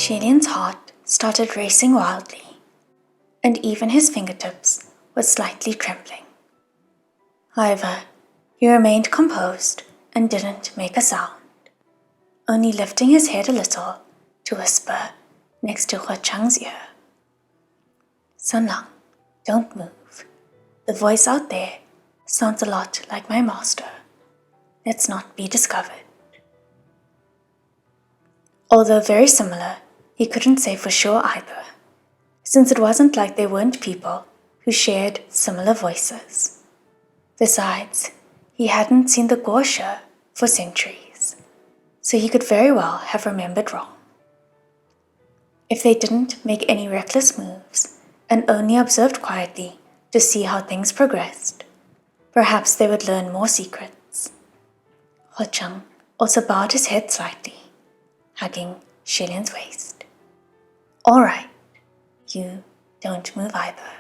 Shilian's heart started racing wildly, and even his fingertips were slightly trembling. However, he remained composed and didn't make a sound, only lifting his head a little to whisper next to Hua Chang's ear. Sanlang, don't move. The voice out there sounds a lot like my master. Let's not be discovered. Although very similar, he couldn't say for sure either, since it wasn't like they weren't people who shared similar voices. Besides, he hadn't seen the Guoshi for centuries, so he could very well have remembered wrong. If they didn't make any reckless moves and only observed quietly to see how things progressed, perhaps they would learn more secrets. Hua Chang also bowed his head slightly, hugging Shilian's waist. All right, you don't move either.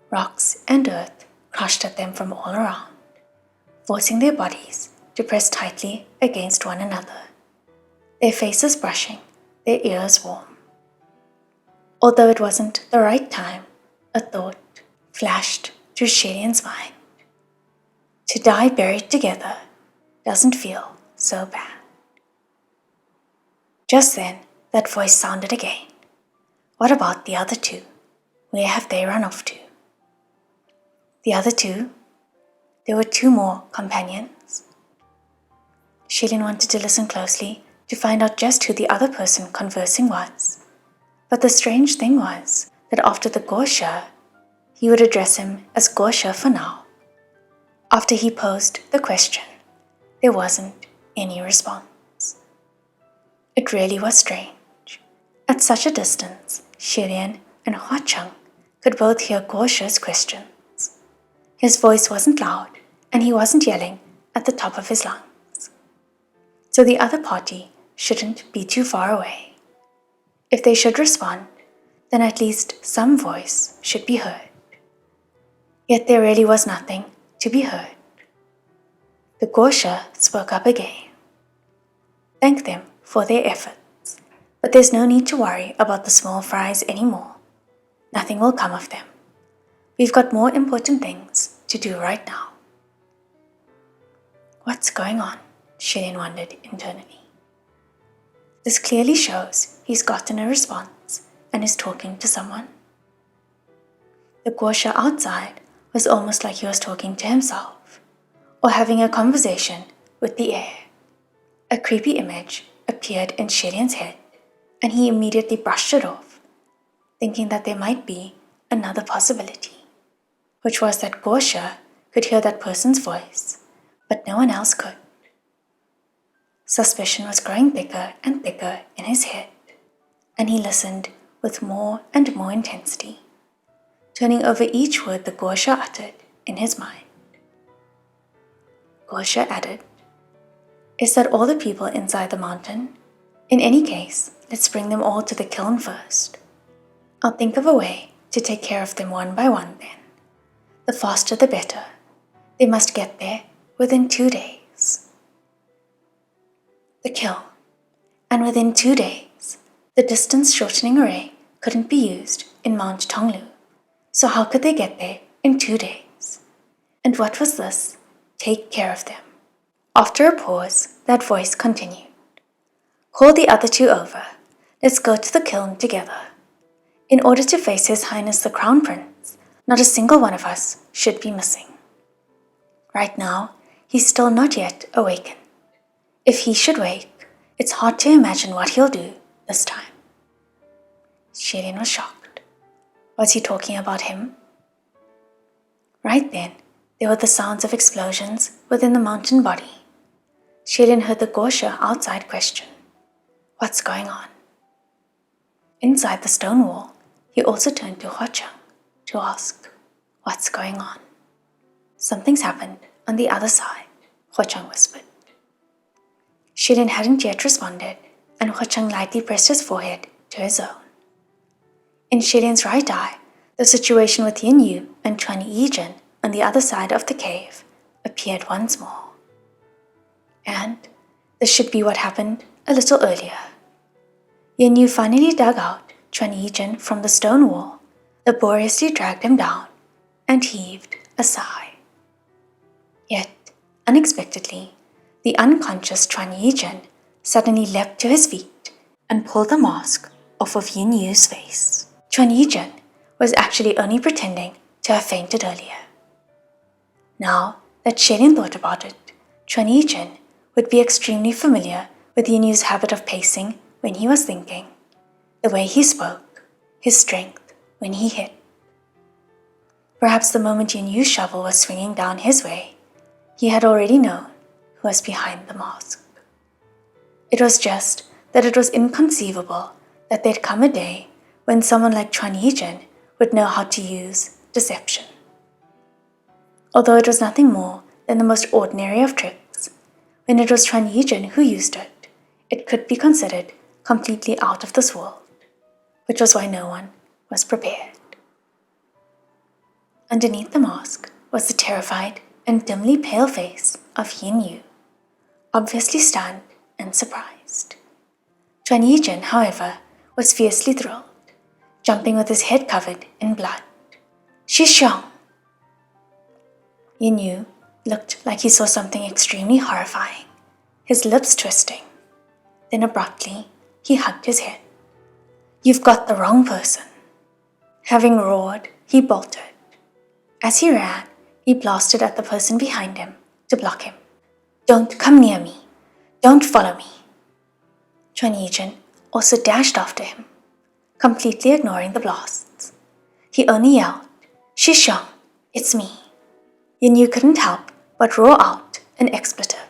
Rocks and earth crushed at them from all around, forcing their bodies to press tightly against one another, their faces brushing, their ears warm. Although it wasn't the right time, a thought flashed through Shilian's mind. To die buried together doesn't feel so bad. Just then, that voice sounded again. What about the other two? Where have they run off to? The other two? There were two more companions. Shilian wanted to listen closely to find out just who the other person conversing was. But the strange thing was that after the Guoshi, he would address him as Guoshi for now. After he posed the question, there wasn't any response. It really was strange. At such a distance, Shilian and Hua Chang could both hear Guoshi's questions. His voice wasn't loud, and he wasn't yelling at the top of his lungs. So the other party shouldn't be too far away. If they should respond, then at least some voice should be heard. Yet there really was nothing to be heard. The Guoshi spoke up again. Thank them for their efforts, but there's no need to worry about the small fries anymore. Nothing will come of them. We've got more important things to do right now. What's going on? Shilian wondered internally. This clearly shows he's gotten a response and is talking to someone. The Guoshi outside was almost like he was talking to himself, or having a conversation with the air. A creepy image appeared in Shilian's head, and he immediately brushed it off, thinking that there might be another possibility, which was that Guoshi could hear that person's voice, but no one else could. Suspicion was growing thicker and thicker in his head, and he listened with more and more intensity, turning over each word the Guoshi uttered in his mind. Guoshi added, Is that all the people inside the mountain? In any case, let's bring them all to the kiln first. I'll think of a way to take care of them one by one then. The faster the better. They must get there within 2 days. The kiln. And within 2 days, the distance shortening array couldn't be used in Mount Tonglu. So how could they get there in 2 days? And what was this? Take care of them. After a pause, that voice continued. Call the other two over. Let's go to the kiln together. In order to face His Highness the Crown Prince, not a single one of us should be missing. Right now, he's still not yet awakened. If he should wake, it's hard to imagine what he'll do this time. Shilian was shocked. Was he talking about him? Right then, there were the sounds of explosions within the mountain body. Shilian heard the Guoshi outside question, What's going on? Inside the stone wall, he also turned to Hua Chang to ask, What's going on? Something's happened on the other side, Hua Chang whispered. Shilian hadn't yet responded, and Hua Chang lightly pressed his forehead to his own. In Shilian's right eye, the situation with Yin Yu and Chuan Yijin on the other side of the cave appeared once more. And this should be what happened a little earlier. Yin Yu finally dug out Chuan Yijin from the stone wall, laboriously dragged him down, and heaved a sigh. Yet, unexpectedly, the unconscious Chuan Yijin suddenly leapt to his feet and pulled the mask off of Yin Yu's face. Chuan Yijin was actually only pretending to have fainted earlier. Now that Shilin thought about it, Chuan Yijin would be extremely familiar with Yin Yu's habit of pacing when he was thinking, the way he spoke, his strength when he hit. Perhaps the moment Yin Yu's shovel was swinging down his way, he had already known who was behind the mask. It was just that it was inconceivable that there'd come a day when someone like Chuan Yijin would know how to use deception. Although it was nothing more than the most ordinary of tricks, when it was Chuan Yijin who used it, it could be considered completely out of this world, which was why no one was prepared. Underneath the mask was the terrified and dimly pale face of Yin Yu, obviously stunned and surprised. Chuan Yijin, however, was fiercely thrilled, jumping with his head covered in blood. Shishong! Yin Yu looked like he saw something extremely horrifying, his lips twisting. Then abruptly, he hugged his head. You've got the wrong person. Having roared, he bolted. As he ran, he blasted at the person behind him to block him. Don't come near me. Don't follow me. Chuan Yijin also dashed after him, completely ignoring the blasts. He only yelled, Shishong, it's me. Yin Yu couldn't help but roar out an expletive.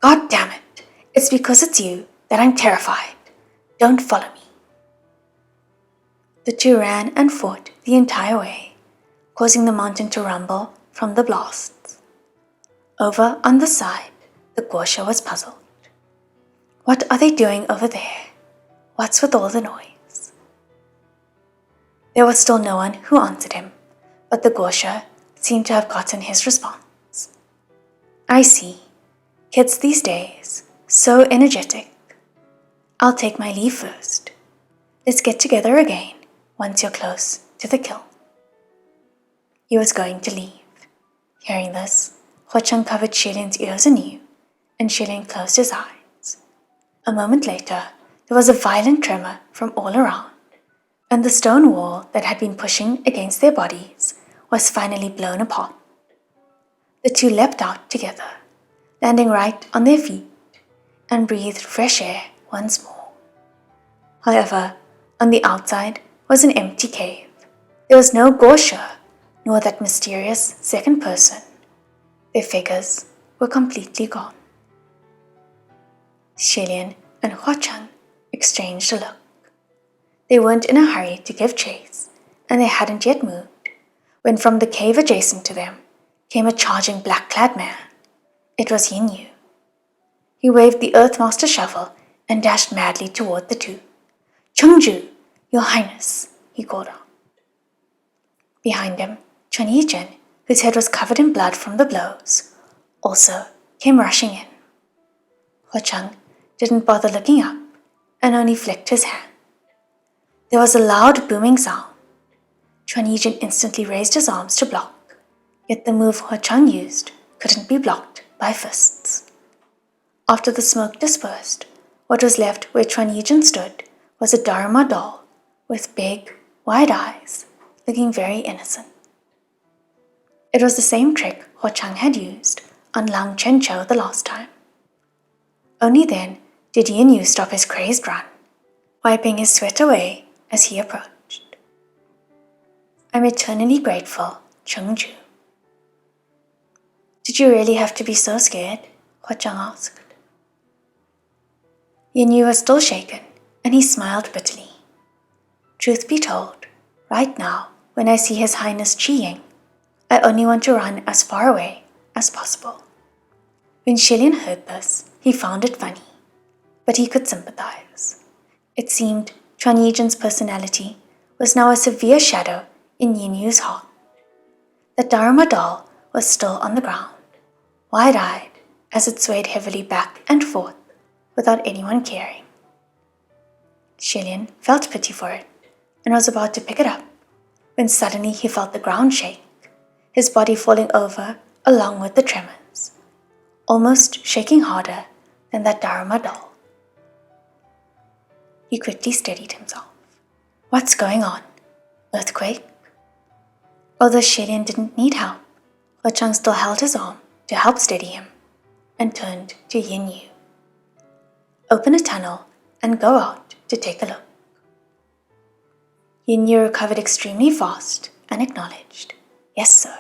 God damn it, it's because it's you that I'm terrified. Don't follow me. The two ran and fought the entire way, causing the mountain to rumble from the blasts. Over on the side, the Guoshi was puzzled. What are they doing over there? What's with all the noise? There was still no one who answered him, but the Guoshi seemed to have gotten his response. I see. Kids these days, so energetic. I'll take my leave first. Let's get together again once you're close to the kiln. He was going to leave. Hearing this, Huocheng covered Shilin's ears anew, and Shilin closed his eyes. A moment later, there was a violent tremor from all around, and the stone wall that had been pushing against their bodies was finally blown apart. The two leapt out together, landing right on their feet, and breathed fresh air once more. However, on the outside was an empty cave. There was no Guoshi, nor that mysterious second person. Their figures were completely gone. Shilin and Huocheng exchanged a look. They weren't in a hurry to give chase, and they hadn't yet moved, when from the cave adjacent to them came a charging black-clad man. It was Yin Yu. He waved the Earthmaster shovel and dashed madly toward the two. Chengju, Your Highness, he called out. Behind him, Chuan Yijin, whose head was covered in blood from the blows, also came rushing in. Huocheng didn't bother looking up and only flicked his hand. There was a loud booming sound. Chuan Yijin instantly raised his arms to block, yet the move Huocheng used couldn't be blocked by fists. After the smoke dispersed, what was left where Chuan Yijin stood was a Dharma doll with big, wide eyes, looking very innocent. It was the same trick Huocheng had used on Lang Chenchou the last time. Only then did Yin Yu stop his crazed run, wiping his sweat away as he approached. I'm eternally grateful, Chengju. Did you really have to be so scared? Huocheng asked. Yin Yu was still shaken, and he smiled bitterly. Truth be told, right now, when I see His Highness Qi Ying, I only want to run as far away as possible. When Shilin heard this, he found it funny, but he could sympathize. It seemed Chuan Yijin's personality was now a severe shadow in Yin Yu's heart. The Dharma doll was still on the ground, wide-eyed as it swayed heavily back and forth without anyone caring. Xilian felt pity for it and was about to pick it up when suddenly he felt the ground shake, his body falling over along with the tremors, almost shaking harder than that Dharma doll. He quickly steadied himself. What's going on? Earthquake? Although Xilian didn't need help, Huochang still held his arm to help steady him and turned to Yin Yu. Open a tunnel and go out to take a look. Yin Yu recovered extremely fast and acknowledged, Yes, sir.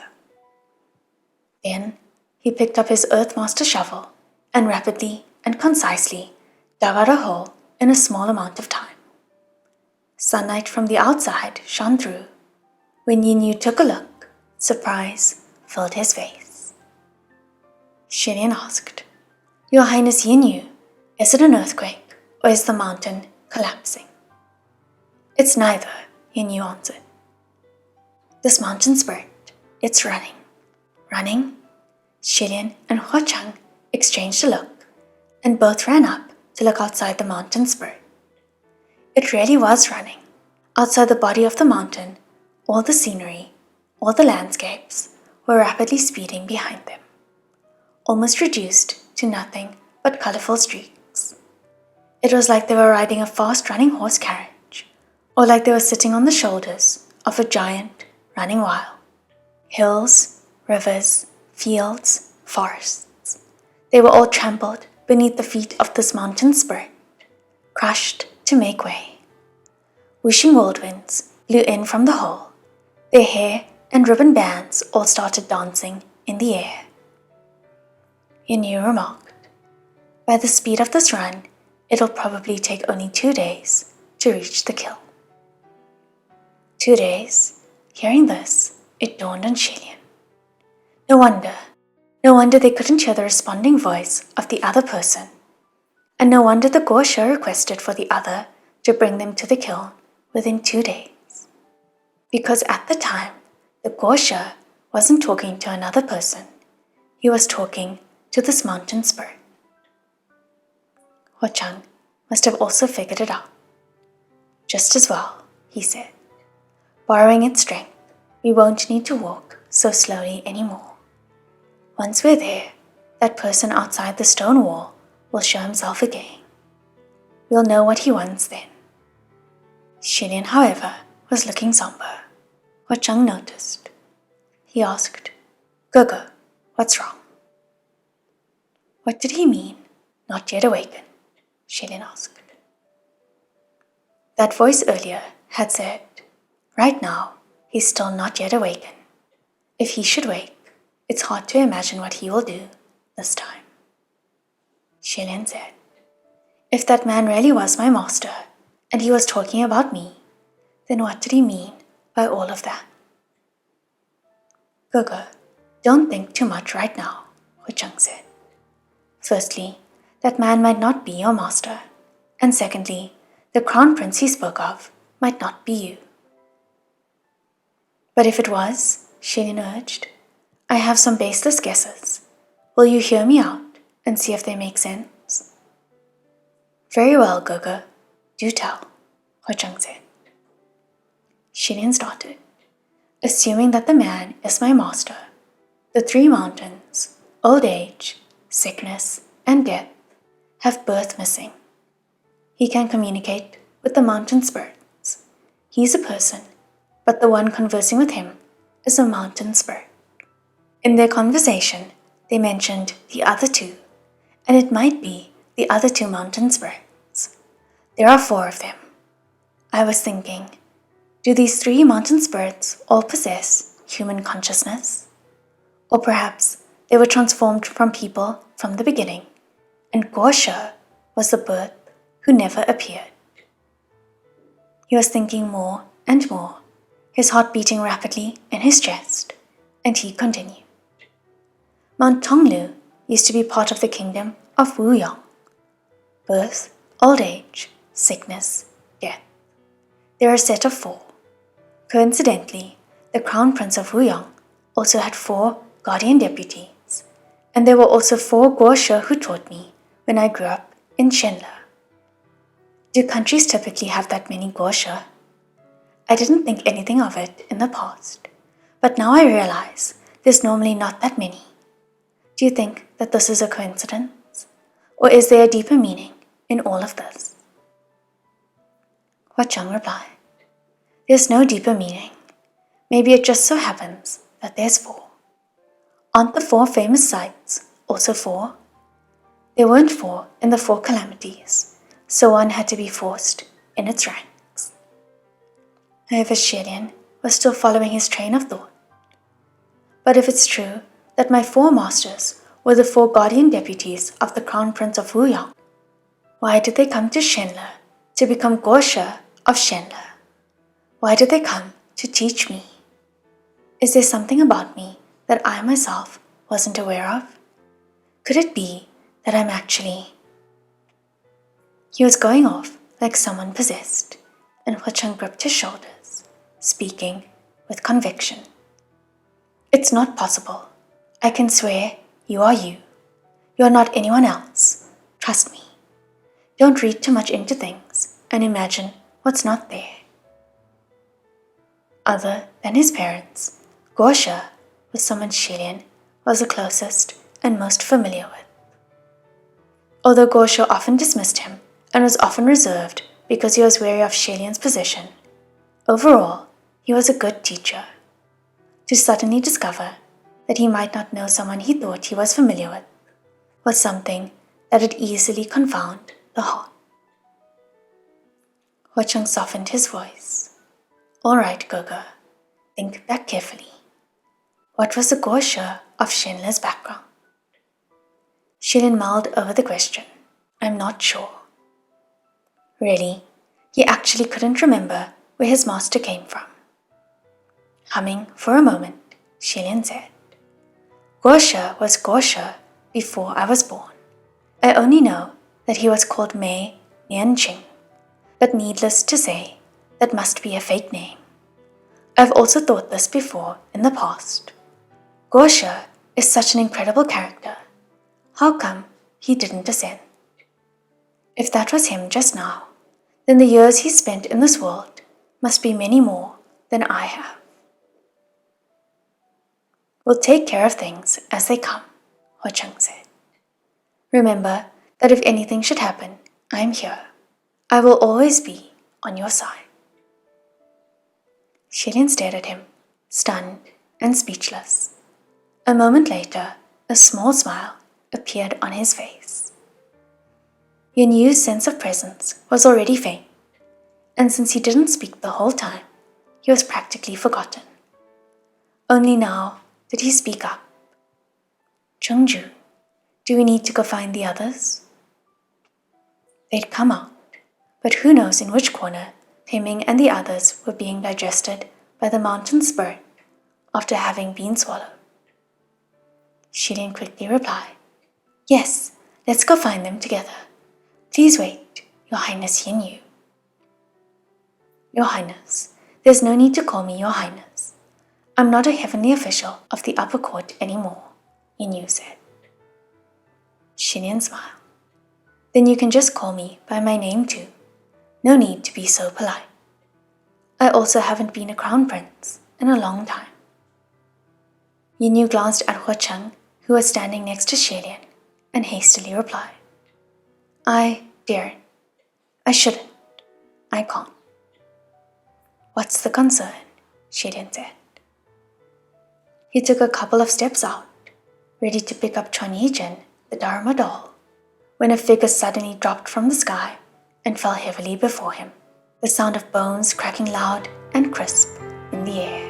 Then he picked up his Earthmaster shovel and rapidly and concisely dug out a hole in a small amount of time. Sunlight from the outside shone through. When Yin Yu took a look, surprise filled his face. Xilian asked, Your Highness Yin Yu, is it an earthquake or is the mountain collapsing? It's neither, Yin Yu answered. This mountain spirit, it's running. Running? Xilian and Huochang exchanged a look and both ran up to look outside the mountain spirit. It really was running. Outside the body of the mountain, all the scenery, all the landscapes were rapidly speeding behind them, almost reduced to nothing but colorful streaks. It was like they were riding a fast-running horse carriage, or like they were sitting on the shoulders of a giant running wild. Hills, rivers, fields, forests, they were all trampled beneath the feet of this mountain spirit, crushed to make way. Whooshing whirlwinds blew in from the hole. Their hair and ribbon bands all started dancing in the air. Yin Yu remarked, By the speed of this run, it'll probably take only 2 days to reach the kill. 2 days? Hearing this, it dawned on Xilian. No wonder they couldn't hear the responding voice of the other person. And no wonder the Guoshi requested for the other to bring them to the kiln within 2 days. Because at the time, the Guoshi wasn't talking to another person. He was talking to this mountain spirit. Huochang must have also figured it out. Just as well, he said. Borrowing its strength, we won't need to walk so slowly anymore. Once we're there, that person outside the stone wall will show himself again. We'll know what he wants then. Xilian, however, was looking somber. Huochang noticed. He asked, Gogo, what's wrong? What did he mean, not yet awakened? Xilian asked. That voice earlier had said, right now, he's still not yet awakened. If he should wake, it's hard to imagine what he will do this time. Xilian said, If that man really was my master, and he was talking about me, then what did he mean by all of that? Gogo, don't think too much right now, Huochang said. Firstly, that man might not be your master, and secondly, the crown prince he spoke of might not be you. But if it was, Xilian urged, I have some baseless guesses. Will you hear me out and see if they make sense? Very well, Gogo. Do tell, Huochang said. Xilian started. Assuming that the man is my master, the 3 mountains, old age, sickness, and death, have birth missing. He can communicate with the mountain spirits. He's a person, but the one conversing with him is a mountain spirit. In their conversation, they mentioned the other 2, and it might be the other 2 mountain spirits. There are 4 of them. I was thinking, do these 3 mountain spirits all possess human consciousness? Or perhaps they were transformed from people from the beginning, and Guoshi was the birth who never appeared. He was thinking more and more, his heart beating rapidly in his chest, and he continued. Mount Tonglu used to be part of the kingdom of Wuyang. Birth, old age, sickness, death. They are a set of 4. Coincidentally, the crown prince of Wuyang also had 4 guardian deputies, and there were also 4 Guoshi who taught me when I grew up in Shenle. Do countries typically have that many Guoshi? I didn't think anything of it in the past, but now I realize there's normally not that many. Do you think that this is a coincidence? Or is there a deeper meaning in all of this? Huacheng replied, there's no deeper meaning. Maybe it just so happens that there's 4. Aren't the 4 famous sites also 4? There weren't 4 in the 4 calamities, so one had to be forced in its ranks. However, Tian was still following his train of thought. But if it's true that my 4 masters were the 4 guardian deputies of the Crown Prince of Wuyang, why did they come to Shenle to become Guoshi of Shenle? Why did they come to teach me? Is there something about me that I myself wasn't aware of? Could it be that I'm actually... He was going off like someone possessed, and Huacheng gripped his shoulders, speaking with conviction. It's not possible. I can swear you are you. You are not anyone else. Trust me. Don't read too much into things and imagine what's not there. Other than his parents, Guoshi was someone Tian was the closest and most familiar with. Although Guoshi often dismissed him and was often reserved because he was wary of Tian's position, overall, he was a good teacher. To suddenly discover that he might not know someone he thought he was familiar with was something that would easily confound the heart. Huacheng softened his voice. All right, Gogo, think back carefully. What was the Guoshi of Shenle's background? Tian mulled over the question. I'm not sure. Really, he actually couldn't remember where his master came from. Humming for a moment, Tian said, Guoshi was Guoshi before I was born. I only know that he was called Mei Nianqing, but needless to say, that must be a fake name. I've also thought this before in the past. Guoshi is such an incredible character. How come he didn't descend? If that was him just now, then the years he spent in this world must be many more than I have. We'll take care of things as they come, Huacheng said. Remember that if anything should happen, I'm here. I will always be on your side. Tian stared at him, stunned and speechless. A moment later, a small smile appeared on his face. Yanniu's sense of presence was already faint, and since he didn't speak the whole time, he was practically forgotten. Only now did he speak up. Chengju, do we need to go find the others? They'd come out, but who knows in which corner Pei-Ming and the others were being digested by the mountain spirit after having been swallowed. Tian quickly replied, Yes, let's go find them together. Please wait, Your Highness Yanniu. Your Highness, there's no need to call me Your Highness. I'm not a heavenly official of the upper court anymore, Yanniu said. Tian smiled. Then you can just call me by my name too. No need to be so polite. I also haven't been a crown prince in a long time. Yanniu glanced at Huacheng, who was standing next to Tian, and hastily replied, I daren't. I shouldn't. I can't. What's the concern? Tian said. He took a couple of steps out, ready to pick up Chuan Yizhen, the Dharma doll, when a figure suddenly dropped from the sky and fell heavily before him, the sound of bones cracking loud and crisp in the air.